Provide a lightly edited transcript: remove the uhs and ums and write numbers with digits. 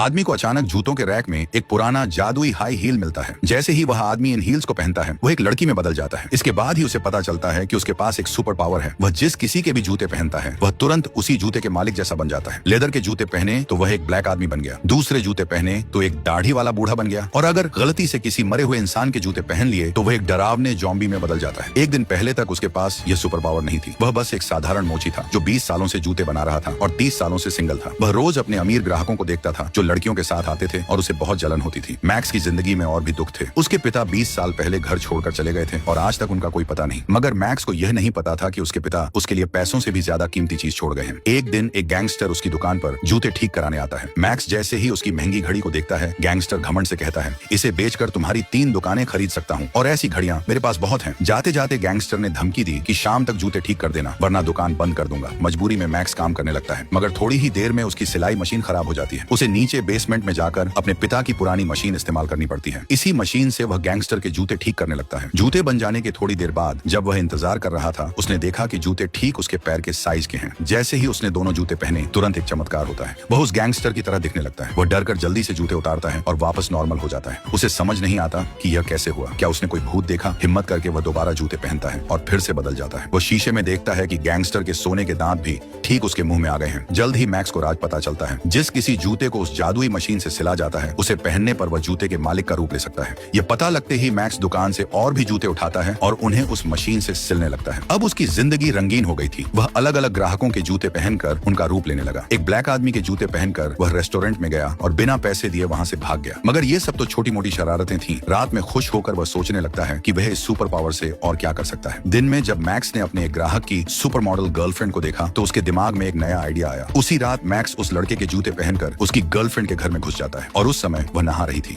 आदमी को अचानक जूतों के रैक में एक पुराना जादुई हाई हील मिलता है। जैसे ही वह आदमी इन हील्स को पहनता है वह एक लड़की में बदल जाता है। इसके बाद ही उसे पता चलता है कि उसके पास एक सुपर पावर है। वह जिस किसी के भी जूते पहनता है वह तुरंत उसी जूते के मालिक जैसा बन जाता है। लेदर के जूते पहने तो वह एक ब्लैक आदमी बन गया, दूसरे जूते पहने तो एक दाढ़ी वाला बूढ़ा बन गया, और अगर गलती से किसी मरे हुए इंसान के जूते पहन लिए तो वह एक डरावने जॉम्बी में बदल जाता है। एक दिन पहले तक उसके पास यह सुपर पावर नहीं थी। वह बस एक साधारण मोची था जो 20 सालों से जूते बना रहा था और 30 सालों से सिंगल था। वह रोज अपने अमीर ग्राहकों को देखता था जो लड़कियों के साथ आते थे और उसे बहुत जलन होती थी। मैक्स की जिंदगी में और भी दुख थे। उसके पिता 20 साल पहले घर छोड़कर चले गए थे और आज तक उनका कोई पता नहीं। मगर मैक्स को यह नहीं पता था कि उसके पिता उसके लिए पैसों से भी ज्यादा कीमती चीज छोड़ गए हैं। एक दिन एक गैंगस्टर उसकी दुकान पर जूते ठीक कराने आता है। मैक्स जैसे ही उसकी महंगी घड़ी को देखता है, गैंगस्टर घमंड से कहता है, इसे बेचकर तुम्हारी 3 दुकानें खरीद सकता हूँ और ऐसी घड़ियां मेरे पास बहुत हैं। जाते जाते गैंगस्टर ने धमकी दी कि शाम तक जूते ठीक कर देना वरना दुकान बंद कर दूंगा। मजबूरी में मैक्स काम करने लगता है, मगर थोड़ी ही देर में उसकी सिलाई मशीन खराब हो जाती है। उसे नीचे बेसमेंट में जाकर अपने पिता की पुरानी मशीन इस्तेमाल करनी पड़ती है। इसी मशीन से वह गैंगस्टर के जूते ठीक करने लगता है। जूते बन जाने के थोड़ी देर बाद जब वह इंतजार कर रहा था उसने देखा कि जूते ठीक उसके पैर के साइज के हैं। जैसे ही उसने दोनों जूते पहने तुरंत एक चमत्कार होता है। वह उस गैंगस्टर की तरह दिखने लगता है। वह डरकर जल्दी से जूते उतारता है और वापस नॉर्मल हो जाता है। उसे समझ नहीं आता कि यह कैसे हुआ। क्या उसने कोई भूत देखा? हिम्मत करके वह दोबारा जूते पहनता है और फिर से बदल जाता है। वह शीशे में देखता है कि गैंगस्टर के सोने के दांत भी ठीक उसके मुंह में आ गए हैं। जल्द ही मैक्स को राज पता चलता है। जिस किसी जूते को उस जादुई मशीन से सिला जाता है उसे पहनने पर वह जूते के मालिक का रूप ले सकता है। यह पता लगते ही मैक्स दुकान से और भी जूते उठाता है और उन्हें उस मशीन से सिलने लगता है। अब उसकी जिंदगी रंगीन हो गई थी। वह अलग अलग ग्राहकों के जूते पहनकर उनका रूप लेने लगा। एक ब्लैक आदमी के जूते पहनकर वह रेस्टोरेंट में गया और बिना पैसे दिए वहां से भाग गया। मगर ये सब तो छोटी मोटी शरारतें थीं। रात में खुश होकर वह सोचने लगता है कि वह इस सुपर पावर से और क्या कर सकता है। दिन में जब मैक्स ने अपने एक ग्राहक की सुपर मॉडल गर्लफ्रेंड को देखा तो उसके दिमाग में एक नया आइडिया आया। उसी रात मैक्स उस लड़के के जूते पहनकर उसकी गर्लफ्रेंड के घर में घुस जाता है और उस समय वह नहा रही थी।